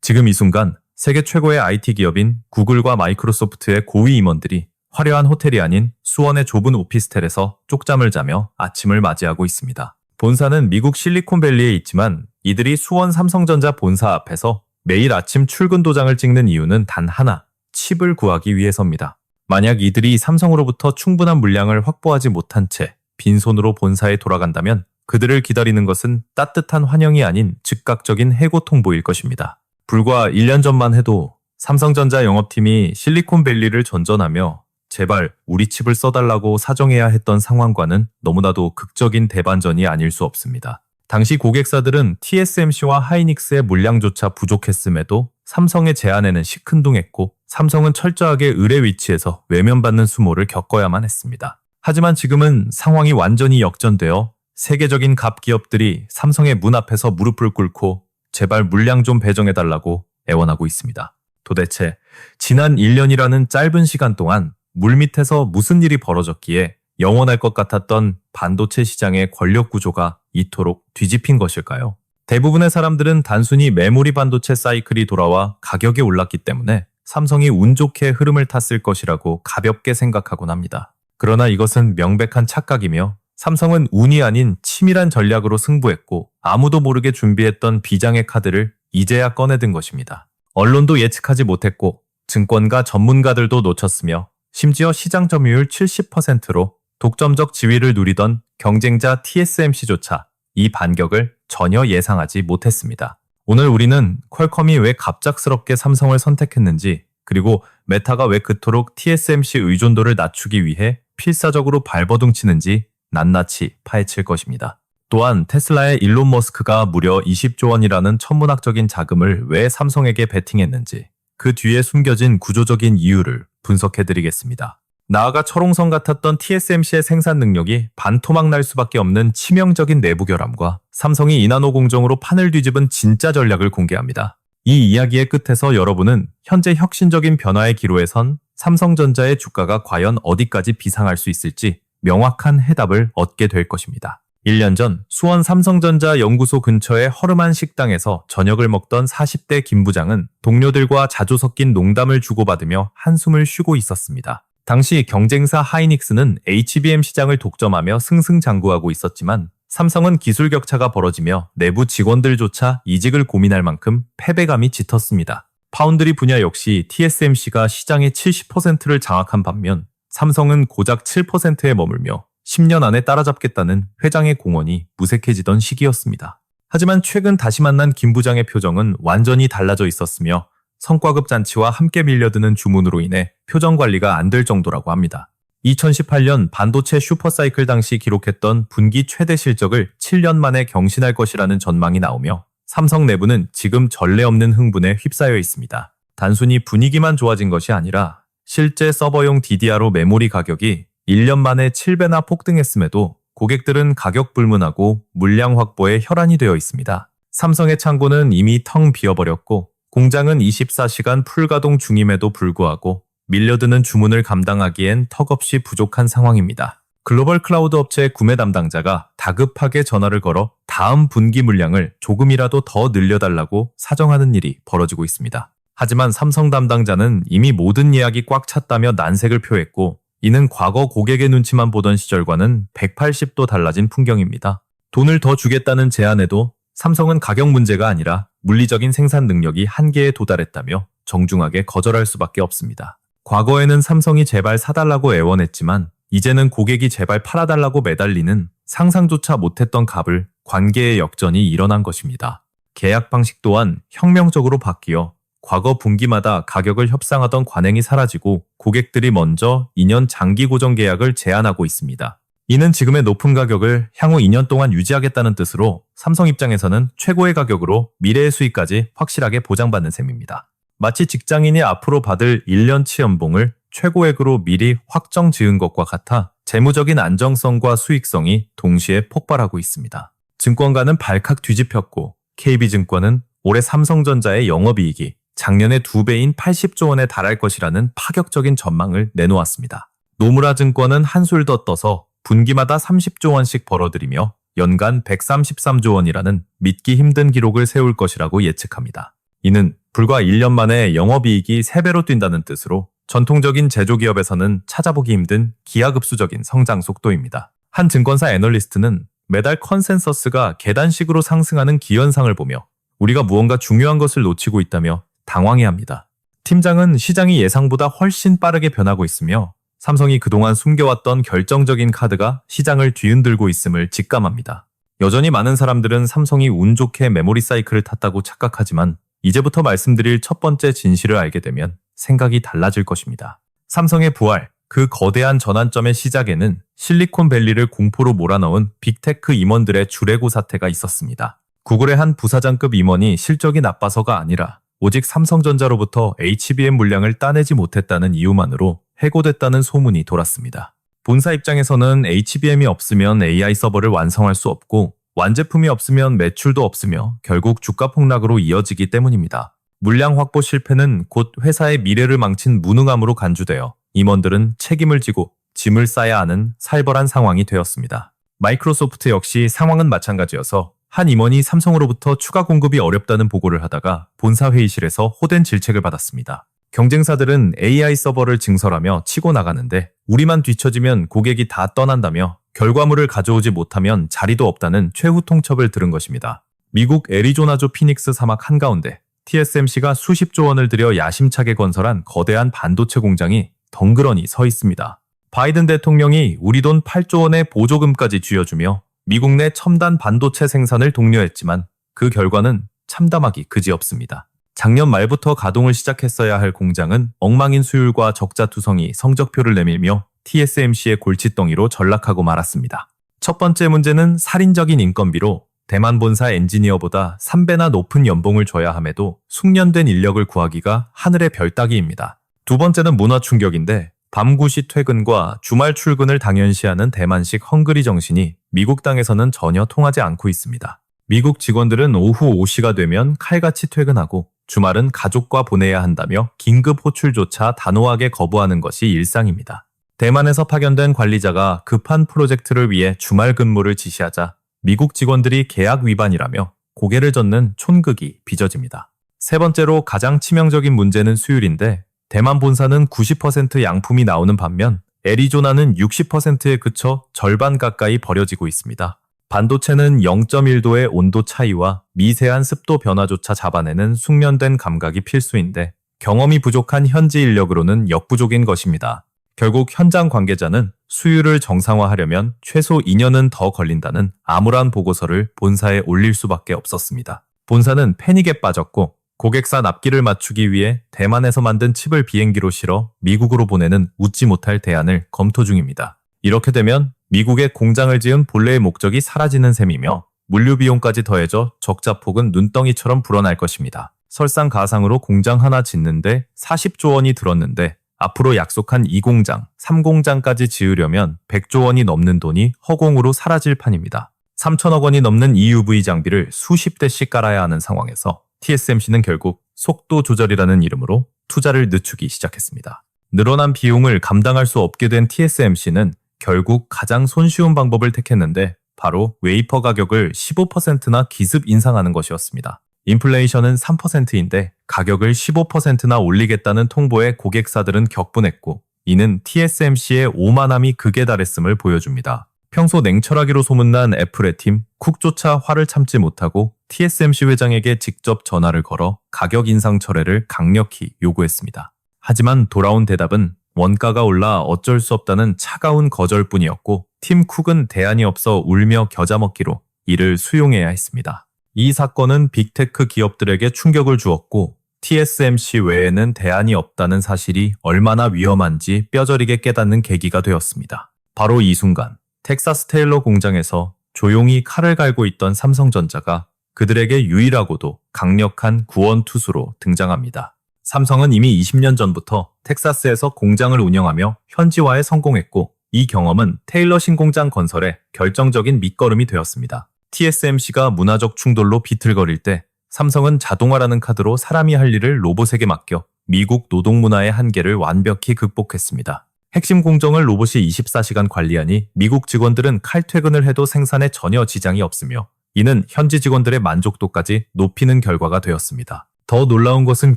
지금 이 순간 세계 최고의 IT 기업인 구글과 마이크로소프트의 고위 임원들이 화려한 호텔이 아닌 수원의 좁은 오피스텔에서 쪽잠을 자며 아침을 맞이하고 있습니다. 본사는 미국 실리콘밸리에 있지만 이들이 수원 삼성전자 본사 앞에서 매일 아침 출근 도장을 찍는 이유는 단 하나, 칩을 구하기 위해서입니다. 만약 이들이 삼성으로부터 충분한 물량을 확보하지 못한 채 빈손으로 본사에 돌아간다면 그들을 기다리는 것은 따뜻한 환영이 아닌 즉각적인 해고 통보일 것입니다. 불과 1년 전만 해도 삼성전자 영업팀이 실리콘밸리를 전전하며 제발 우리 칩을 써달라고 사정해야 했던 상황과는 너무나도 극적인 대반전이 아닐 수 없습니다. 당시 고객사들은 TSMC와 하이닉스의 물량조차 부족했음에도 삼성의 제안에는 시큰둥했고 삼성은 철저하게 을의 위치에서 외면받는 수모를 겪어야만 했습니다. 하지만 지금은 상황이 완전히 역전되어 세계적인 갑기업들이 삼성의 문 앞에서 무릎을 꿇고 제발 물량 좀 배정해달라고 애원하고 있습니다. 도대체 지난 1년이라는 짧은 시간 동안 물밑에서 무슨 일이 벌어졌기에 영원할 것 같았던 반도체 시장의 권력 구조가 이토록 뒤집힌 것일까요? 대부분의 사람들은 단순히 메모리 반도체 사이클이 돌아와 가격이 올랐기 때문에 삼성이 운 좋게 흐름을 탔을 것이라고 가볍게 생각하곤 합니다. 그러나 이것은 명백한 착각이며 삼성은 운이 아닌 치밀한 전략으로 승부했고 아무도 모르게 준비했던 비장의 카드를 이제야 꺼내든 것입니다. 언론도 예측하지 못했고 증권가 전문가들도 놓쳤으며 심지어 시장 점유율 70%로 독점적 지위를 누리던 경쟁자 TSMC조차 이 반격을 전혀 예상하지 못했습니다. 오늘 우리는 퀄컴이 왜 갑작스럽게 삼성을 선택했는지 그리고 메타가 왜 그토록 TSMC 의존도를 낮추기 위해 필사적으로 발버둥치는지 낱낱이 파헤칠 것입니다. 또한 테슬라의 일론 머스크가 무려 20조 원이라는 천문학적인 자금을 왜 삼성에게 베팅했는지 그 뒤에 숨겨진 구조적인 이유를 분석해드리겠습니다. 나아가 철옹성 같았던 TSMC의 생산 능력이 반토막 날 수밖에 없는 치명적인 내부 결함과 삼성이 이나노 공정으로 판을 뒤집은 진짜 전략을 공개합니다. 이 이야기의 끝에서 여러분은 현재 혁신적인 변화의 기로에 선 삼성전자의 주가가 과연 어디까지 비상할 수 있을지 명확한 해답을 얻게 될 것입니다. 1년 전 수원 삼성전자 연구소 근처의 허름한 식당에서 저녁을 먹던 40대 김 부장은 동료들과 자주 섞인 농담을 주고받으며 한숨을 쉬고 있었습니다. 당시 경쟁사 하이닉스는 HBM 시장을 독점하며 승승장구하고 있었지만 삼성은 기술 격차가 벌어지며 내부 직원들조차 이직을 고민할 만큼 패배감이 짙었습니다. 파운드리 분야 역시 TSMC가 시장의 70%를 장악한 반면 삼성은 고작 7%에 머물며 10년 안에 따라잡겠다는 회장의 공언이 무색해지던 시기였습니다. 하지만 최근 다시 만난 김 부장의 표정은 완전히 달라져 있었으며 성과급 잔치와 함께 밀려드는 주문으로 인해 표정 관리가 안 될 정도라고 합니다. 2018년 반도체 슈퍼사이클 당시 기록했던 분기 최대 실적을 7년 만에 경신할 것이라는 전망이 나오며 삼성 내부는 지금 전례 없는 흥분에 휩싸여 있습니다. 단순히 분위기만 좋아진 것이 아니라 실제 서버용 DDR5 메모리 가격이 1년 만에 7배나 폭등했음에도 고객들은 가격 불문하고 물량 확보에 혈안이 되어 있습니다. 삼성의 창고는 이미 텅 비어버렸고 공장은 24시간 풀가동 중임에도 불구하고 밀려드는 주문을 감당하기엔 턱없이 부족한 상황입니다. 글로벌 클라우드 업체의 구매 담당자가 다급하게 전화를 걸어 다음 분기 물량을 조금이라도 더 늘려달라고 사정하는 일이 벌어지고 있습니다. 하지만 삼성 담당자는 이미 모든 예약이 꽉 찼다며 난색을 표했고 이는 과거 고객의 눈치만 보던 시절과는 180도 달라진 풍경입니다. 돈을 더 주겠다는 제안에도 삼성은 가격 문제가 아니라 물리적인 생산 능력이 한계에 도달했다며 정중하게 거절할 수밖에 없습니다. 과거에는 삼성이 제발 사달라고 애원했지만 이제는 고객이 제발 팔아달라고 매달리는 상상조차 못했던 값을 관계의 역전이 일어난 것입니다. 계약 방식 또한 혁명적으로 바뀌어 과거 분기마다 가격을 협상하던 관행이 사라지고 고객들이 먼저 2년 장기 고정 계약을 제안하고 있습니다. 이는 지금의 높은 가격을 향후 2년 동안 유지하겠다는 뜻으로 삼성 입장에서는 최고의 가격으로 미래의 수익까지 확실하게 보장받는 셈입니다. 마치 직장인이 앞으로 받을 1년치 연봉을 최고액으로 미리 확정 지은 것과 같아 재무적인 안정성과 수익성이 동시에 폭발하고 있습니다. 증권가는 발칵 뒤집혔고 KB증권은 올해 삼성전자의 영업이익이 작년의 2배인 80조 원에 달할 것이라는 파격적인 전망을 내놓았습니다. 노무라 증권은 한술 더 떠서 분기마다 30조 원씩 벌어들이며 연간 133조 원이라는 믿기 힘든 기록을 세울 것이라고 예측합니다. 이는 불과 1년 만에 영업이익이 3배로 뛴다는 뜻으로 전통적인 제조기업에서는 찾아보기 힘든 기하급수적인 성장 속도입니다. 한 증권사 애널리스트는 매달 컨센서스가 계단식으로 상승하는 기현상을 보며 우리가 무언가 중요한 것을 놓치고 있다며 당황해합니다. 팀장은 시장이 예상보다 훨씬 빠르게 변하고 있으며 삼성이 그동안 숨겨왔던 결정적인 카드가 시장을 뒤흔들고 있음을 직감합니다. 여전히 많은 사람들은 삼성이 운 좋게 메모리 사이클을 탔다고 착각하지만 이제부터 말씀드릴 첫 번째 진실을 알게 되면 생각이 달라질 것입니다. 삼성의 부활, 그 거대한 전환점의 시작에는 실리콘밸리를 공포로 몰아넣은 빅테크 임원들의 주례고 사태가 있었습니다. 구글의 한 부사장급 임원이 실적이 나빠서가 아니라 오직 삼성전자로부터 HBM 물량을 따내지 못했다는 이유만으로 해고됐다는 소문이 돌았습니다. 본사 입장에서는 HBM이 없으면 AI 서버를 완성할 수 없고 완제품이 없으면 매출도 없으며 결국 주가 폭락으로 이어지기 때문입니다. 물량 확보 실패는 곧 회사의 미래를 망친 무능함으로 간주되어 임원들은 책임을 지고 짐을 싸야 하는 살벌한 상황이 되었습니다. 마이크로소프트 역시 상황은 마찬가지여서 한 임원이 삼성으로부터 추가 공급이 어렵다는 보고를 하다가 본사 회의실에서 호된 질책을 받았습니다. 경쟁사들은 AI 서버를 증설하며 치고 나가는데 우리만 뒤처지면 고객이 다 떠난다며 결과물을 가져오지 못하면 자리도 없다는 최후 통첩을 들은 것입니다. 미국 애리조나주 피닉스 사막 한가운데 TSMC가 수십조 원을 들여 야심차게 건설한 거대한 반도체 공장이 덩그러니 서 있습니다. 바이든 대통령이 우리 돈 8조 원의 보조금까지 쥐어주며 미국 내 첨단 반도체 생산을 독려했지만 그 결과는 참담하기 그지없습니다. 작년 말부터 가동을 시작했어야 할 공장은 엉망인 수율과 적자투성이 성적표를 내밀며 TSMC의 골칫덩이로 전락하고 말았습니다. 첫 번째 문제는 살인적인 인건비로 대만 본사 엔지니어보다 3배나 높은 연봉을 줘야 함에도 숙련된 인력을 구하기가 하늘의 별 따기입니다. 두 번째는 문화 충격인데 밤 9시 퇴근과 주말 출근을 당연시하는 대만식 헝그리 정신이 미국 땅에서는 전혀 통하지 않고 있습니다. 미국 직원들은 오후 5시가 되면 칼같이 퇴근하고 주말은 가족과 보내야 한다며 긴급 호출조차 단호하게 거부하는 것이 일상입니다. 대만에서 파견된 관리자가 급한 프로젝트를 위해 주말 근무를 지시하자 미국 직원들이 계약 위반이라며 고개를 젓는 촌극이 빚어집니다. 세 번째로 가장 치명적인 문제는 수율인데 대만 본사는 90% 양품이 나오는 반면 애리조나는 60%에 그쳐 절반 가까이 버려지고 있습니다. 반도체는 0.1도의 온도 차이와 미세한 습도 변화조차 잡아내는 숙련된 감각이 필수인데 경험이 부족한 현지 인력으로는 역부족인 것입니다. 결국 현장 관계자는 수율을 정상화하려면 최소 2년은 더 걸린다는 암울한 보고서를 본사에 올릴 수밖에 없었습니다. 본사는 패닉에 빠졌고 고객사 납기를 맞추기 위해 대만에서 만든 칩을 비행기로 실어 미국으로 보내는 웃지 못할 대안을 검토 중입니다. 이렇게 되면 미국에 공장을 지은 본래의 목적이 사라지는 셈이며 물류 비용까지 더해져 적자폭은 눈덩이처럼 불어날 것입니다. 설상가상으로 공장 하나 짓는데 40조 원이 들었는데 앞으로 약속한 2공장, 3공장까지 지으려면 100조 원이 넘는 돈이 허공으로 사라질 판입니다. 3천억 원이 넘는 EUV 장비를 수십 대씩 깔아야 하는 상황에서 TSMC는 결국 속도 조절이라는 이름으로 투자를 늦추기 시작했습니다. 늘어난 비용을 감당할 수 없게 된 TSMC는 결국 가장 손쉬운 방법을 택했는데 바로 웨이퍼 가격을 15%나 기습 인상하는 것이었습니다. 인플레이션은 3%인데 가격을 15%나 올리겠다는 통보에 고객사들은 격분했고 이는 TSMC의 오만함이 극에 달했음을 보여줍니다. 평소 냉철하기로 소문난 애플의 팀 쿡조차 화를 참지 못하고 TSMC 회장에게 직접 전화를 걸어 가격 인상 철회를 강력히 요구했습니다. 하지만 돌아온 대답은 원가가 올라 어쩔 수 없다는 차가운 거절뿐이었고 팀 쿡은 대안이 없어 울며 겨자 먹기로 이를 수용해야 했습니다. 이 사건은 빅테크 기업들에게 충격을 주었고 TSMC 외에는 대안이 없다는 사실이 얼마나 위험한지 뼈저리게 깨닫는 계기가 되었습니다. 바로 이 순간 텍사스 테일러 공장에서 조용히 칼을 갈고 있던 삼성전자가 그들에게 유일하고도 강력한 구원투수로 등장합니다. 삼성은 이미 20년 전부터 텍사스에서 공장을 운영하며 현지화에 성공했고 이 경험은 테일러 신공장 건설에 결정적인 밑거름이 되었습니다. TSMC가 문화적 충돌로 비틀거릴 때 삼성은 자동화라는 카드로 사람이 할 일을 로봇에게 맡겨 미국 노동문화의 한계를 완벽히 극복했습니다. 핵심 공정을 로봇이 24시간 관리하니 미국 직원들은 칼퇴근을 해도 생산에 전혀 지장이 없으며 이는 현지 직원들의 만족도까지 높이는 결과가 되었습니다. 더 놀라운 것은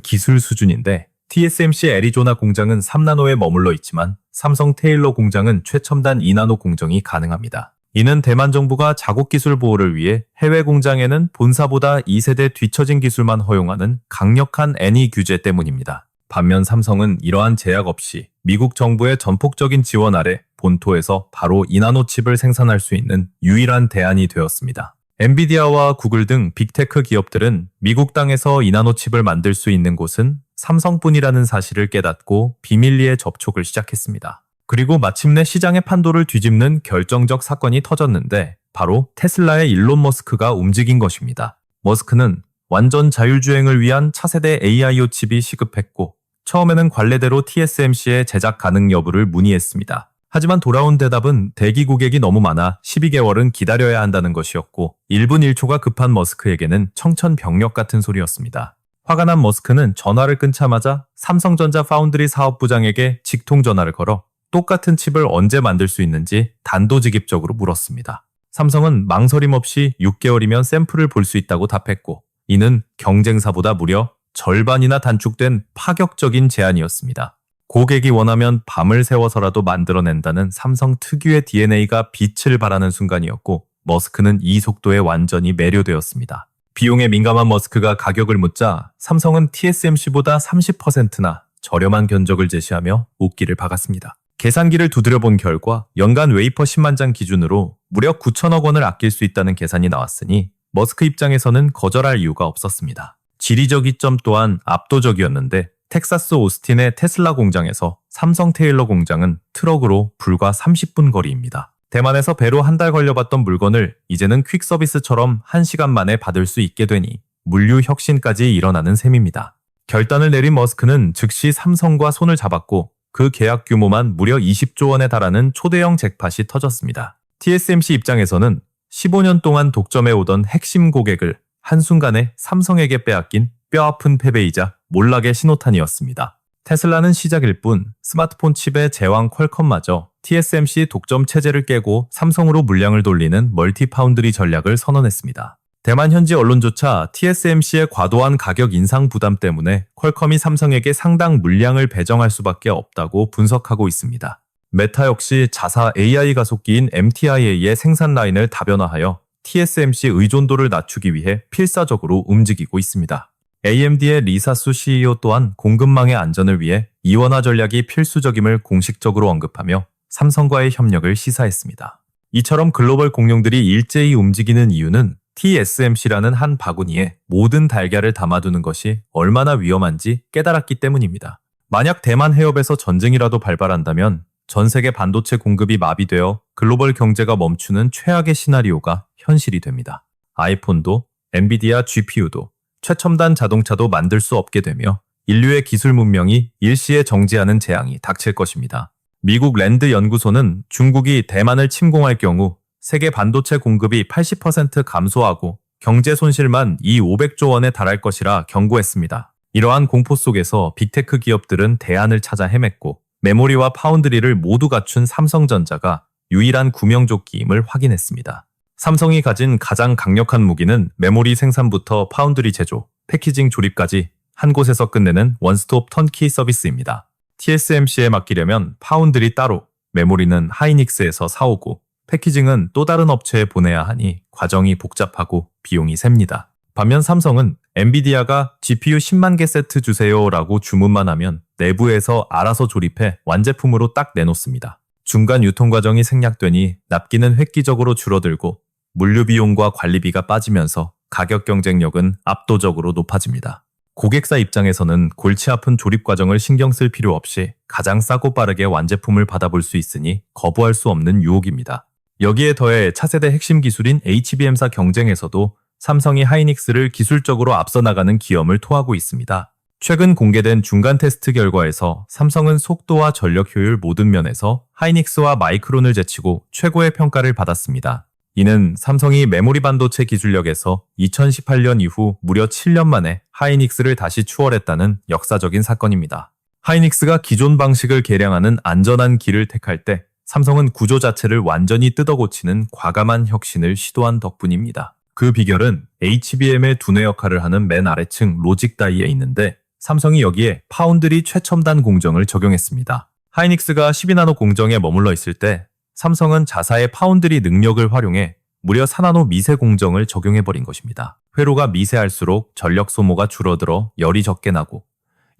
기술 수준인데 TSMC 애리조나 공장은 3나노에 머물러 있지만 삼성 테일러 공장은 최첨단 2나노 공정이 가능합니다. 이는 대만 정부가 자국 기술 보호를 위해 해외 공장에는 본사보다 2세대 뒤처진 기술만 허용하는 강력한 NE 규제 때문입니다. 반면 삼성은 이러한 제약 없이 미국 정부의 전폭적인 지원 아래 본토에서 바로 2나노 칩을 생산할 수 있는 유일한 대안이 되었습니다. 엔비디아와 구글 등 빅테크 기업들은 미국 땅에서 2나노 칩을 만들 수 있는 곳은 삼성뿐이라는 사실을 깨닫고 비밀리에 접촉을 시작했습니다. 그리고 마침내 시장의 판도를 뒤집는 결정적 사건이 터졌는데 바로 테슬라의 일론 머스크가 움직인 것입니다. 머스크는 완전 자율주행을 위한 차세대 AIO 칩이 시급했고 처음에는 관례대로 TSMC의 제작 가능 여부를 문의했습니다. 하지만 돌아온 대답은 대기 고객이 너무 많아 12개월은 기다려야 한다는 것이었고 1분 1초가 급한 머스크에게는 청천벽력 같은 소리였습니다. 화가 난 머스크는 전화를 끊자마자 삼성전자 파운드리 사업부장에게 직통 전화를 걸어 똑같은 칩을 언제 만들 수 있는지 단도직입적으로 물었습니다. 삼성은 망설임 없이 6개월이면 샘플을 볼 수 있다고 답했고 이는 경쟁사보다 무려 절반이나 단축된 파격적인 제안이었습니다. 고객이 원하면 밤을 새워서라도 만들어낸다는 삼성 특유의 DNA가 빛을 발하는 순간이었고 머스크는 이 속도에 완전히 매료되었습니다. 비용에 민감한 머스크가 가격을 묻자 삼성은 TSMC보다 30%나 저렴한 견적을 제시하며 웃기를 박았습니다. 계산기를 두드려본 결과 연간 웨이퍼 10만 장 기준으로 무려 9천억 원을 아낄 수 있다는 계산이 나왔으니 머스크 입장에서는 거절할 이유가 없었습니다. 지리적 이점 또한 압도적이었는데 텍사스 오스틴의 테슬라 공장에서 삼성 테일러 공장은 트럭으로 불과 30분 거리입니다. 대만에서 배로 한 달 걸려봤던 물건을 이제는 퀵 서비스처럼 1시간 만에 받을 수 있게 되니 물류 혁신까지 일어나는 셈입니다. 결단을 내린 머스크는 즉시 삼성과 손을 잡았고 그 계약 규모만 무려 20조 원에 달하는 초대형 잭팟이 터졌습니다. TSMC 입장에서는 15년 동안 독점해오던 핵심 고객을 한순간에 삼성에게 빼앗긴 뼈아픈 패배이자 몰락의 신호탄이었습니다. 테슬라는 시작일 뿐 스마트폰 칩의 제왕 퀄컴마저 TSMC 독점 체제를 깨고 삼성으로 물량을 돌리는 멀티 파운드리 전략을 선언했습니다. 대만 현지 언론조차 TSMC의 과도한 가격 인상 부담 때문에 퀄컴이 삼성에게 상당 물량을 배정할 수밖에 없다고 분석하고 있습니다. 메타 역시 자사 AI 가속기인 MTIA의 생산 라인을 다변화하여 TSMC 의존도를 낮추기 위해 필사적으로 움직이고 있습니다. AMD의 리사수 CEO 또한 공급망의 안전을 위해 이원화 전략이 필수적임을 공식적으로 언급하며 삼성과의 협력을 시사했습니다. 이처럼 글로벌 공룡들이 일제히 움직이는 이유는 TSMC라는 한 바구니에 모든 달걀을 담아두는 것이 얼마나 위험한지 깨달았기 때문입니다. 만약 대만 해협에서 전쟁이라도 발발한다면 전 세계 반도체 공급이 마비되어 글로벌 경제가 멈추는 최악의 시나리오가 현실이 됩니다. 아이폰도 엔비디아 GPU도 최첨단 자동차도 만들 수 없게 되며 인류의 기술 문명이 일시에 정지하는 재앙이 닥칠 것입니다. 미국 랜드 연구소는 중국이 대만을 침공할 경우 세계 반도체 공급이 80% 감소하고 경제 손실만 500조 원에 달할 것이라 경고했습니다. 이러한 공포 속에서 빅테크 기업들은 대안을 찾아 헤맸고 메모리와 파운드리를 모두 갖춘 삼성전자가 유일한 구명조끼임을 확인했습니다. 삼성이 가진 가장 강력한 무기는 메모리 생산부터 파운드리 제조, 패키징 조립까지 한 곳에서 끝내는 원스톱 턴키 서비스입니다. TSMC에 맡기려면 파운드리 따로, 메모리는 하이닉스에서 사오고 패키징은 또 다른 업체에 보내야 하니 과정이 복잡하고 비용이 셉니다. 반면 삼성은 엔비디아가 GPU 10만 개 세트 주세요 라고 주문만 하면 내부에서 알아서 조립해 완제품으로 딱 내놓습니다. 중간 유통 과정이 생략되니 납기는 획기적으로 줄어들고 물류 비용과 관리비가 빠지면서 가격 경쟁력은 압도적으로 높아집니다. 고객사 입장에서는 골치 아픈 조립 과정을 신경 쓸 필요 없이 가장 싸고 빠르게 완제품을 받아볼 수 있으니 거부할 수 없는 유혹입니다. 여기에 더해 차세대 핵심 기술인 HBM사 경쟁에서도 삼성이 하이닉스를 기술적으로 앞서 나가는 기염을 토하고 있습니다. 최근 공개된 중간 테스트 결과에서 삼성은 속도와 전력 효율 모든 면에서 하이닉스와 마이크론을 제치고 최고의 평가를 받았습니다. 이는 삼성이 메모리 반도체 기술력에서 2018년 이후 무려 7년 만에 하이닉스를 다시 추월했다는 역사적인 사건입니다. 하이닉스가 기존 방식을 개량하는 안전한 길을 택할 때 삼성은 구조 자체를 완전히 뜯어고치는 과감한 혁신을 시도한 덕분입니다. 그 비결은 HBM의 두뇌 역할을 하는 맨 아래층 로직 다이에 있는데 삼성이 여기에 파운드리 최첨단 공정을 적용했습니다. 하이닉스가 12나노 공정에 머물러 있을 때 삼성은 자사의 파운드리 능력을 활용해 무려 4나노 미세 공정을 적용해버린 것입니다. 회로가 미세할수록 전력 소모가 줄어들어 열이 적게 나고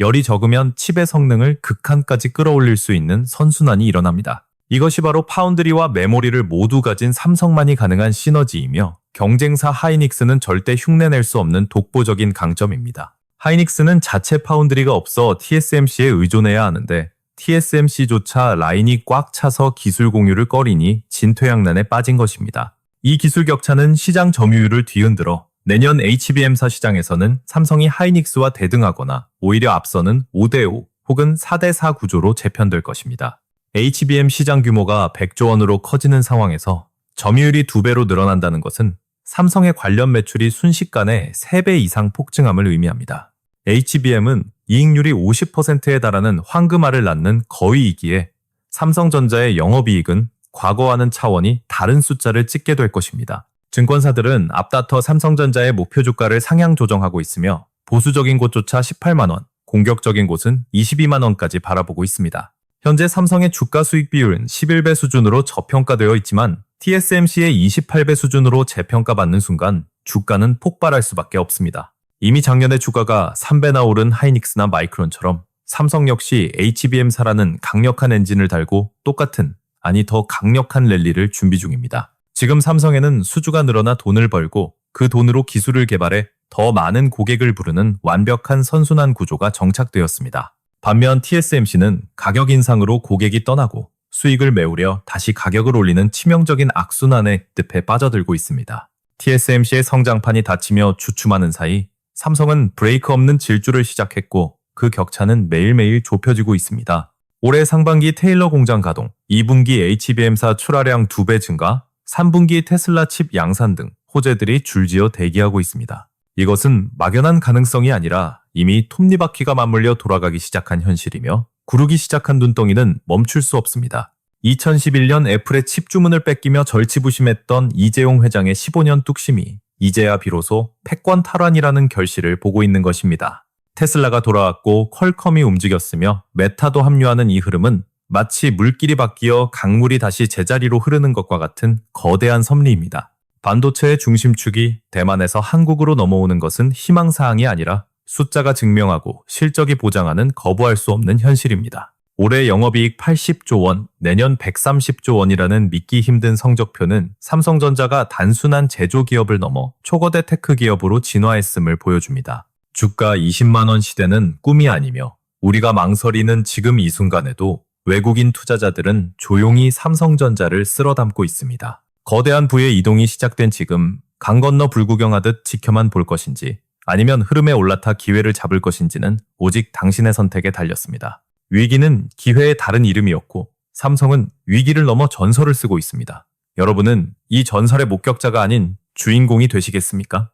열이 적으면 칩의 성능을 극한까지 끌어올릴 수 있는 선순환이 일어납니다. 이것이 바로 파운드리와 메모리를 모두 가진 삼성만이 가능한 시너지이며 경쟁사 하이닉스는 절대 흉내낼 수 없는 독보적인 강점입니다. 하이닉스는 자체 파운드리가 없어 TSMC에 의존해야 하는데 TSMC조차 라인이 꽉 차서 기술 공유를 꺼리니 진퇴양난에 빠진 것입니다. 이 기술 격차는 시장 점유율을 뒤흔들어 내년 HBM사 시장에서는 삼성이 하이닉스와 대등하거나 오히려 앞서는 5대5 혹은 4대4 구조로 재편될 것입니다. HBM 시장 규모가 100조 원으로 커지는 상황에서 점유율이 2배로 늘어난다는 것은 삼성의 관련 매출이 순식간에 3배 이상 폭증함을 의미합니다. HBM은 이익률이 50%에 달하는 황금알을 낳는 거위이기에 삼성전자의 영업이익은 과거와는 차원이 다른 숫자를 찍게 될 것입니다. 증권사들은 앞다퉈 삼성전자의 목표 주가를 상향 조정하고 있으며 보수적인 곳조차 18만 원, 공격적인 곳은 22만 원까지 바라보고 있습니다. 현재 삼성의 주가 수익 비율은 11배 수준으로 저평가되어 있지만 TSMC의 28배 수준으로 재평가받는 순간 주가는 폭발할 수밖에 없습니다. 이미 작년에 주가가 3배나 오른 하이닉스나 마이크론처럼 삼성 역시 HBM사라는 강력한 엔진을 달고 똑같은, 아니 더 강력한 랠리를 준비 중입니다. 지금 삼성에는 수주가 늘어나 돈을 벌고 그 돈으로 기술을 개발해 더 많은 고객을 부르는 완벽한 선순환 구조가 정착되었습니다. 반면 TSMC는 가격 인상으로 고객이 떠나고 수익을 메우려 다시 가격을 올리는 치명적인 악순환의 늪에 빠져들고 있습니다. TSMC의 성장판이 닫히며 주춤하는 사이 삼성은 브레이크 없는 질주를 시작했고 그 격차는 매일매일 좁혀지고 있습니다. 올해 상반기 테일러 공장 가동, 2분기 HBM사 출하량 2배 증가, 3분기 테슬라 칩 양산 등 호재들이 줄지어 대기하고 있습니다. 이것은 막연한 가능성이 아니라 이미 톱니바퀴가 맞물려 돌아가기 시작한 현실이며 구르기 시작한 눈덩이는 멈출 수 없습니다. 2011년 애플의 칩 주문을 뺏기며 절치부심했던 이재용 회장의 15년 뚝심이 이제야 비로소 패권 탈환이라는 결실을 보고 있는 것입니다. 테슬라가 돌아왔고 퀄컴이 움직였으며 메타도 합류하는 이 흐름은 마치 물길이 바뀌어 강물이 다시 제자리로 흐르는 것과 같은 거대한 섭리입니다. 반도체의 중심축이 대만에서 한국으로 넘어오는 것은 희망사항이 아니라 숫자가 증명하고 실적이 보장하는 거부할 수 없는 현실입니다. 올해 영업이익 80조 원, 내년 130조 원이라는 믿기 힘든 성적표는 삼성전자가 단순한 제조기업을 넘어 초거대 테크 기업으로 진화했음을 보여줍니다. 주가 20만 원 시대는 꿈이 아니며 우리가 망설이는 지금 이 순간에도 외국인 투자자들은 조용히 삼성전자를 쓸어담고 있습니다. 거대한 부의 이동이 시작된 지금 강 건너 불구경하듯 지켜만 볼 것인지 아니면 흐름에 올라타 기회를 잡을 것인지는 오직 당신의 선택에 달렸습니다. 위기는 기회의 다른 이름이었고 삼성은 위기를 넘어 전설을 쓰고 있습니다. 여러분은 이 전설의 목격자가 아닌 주인공이 되시겠습니까?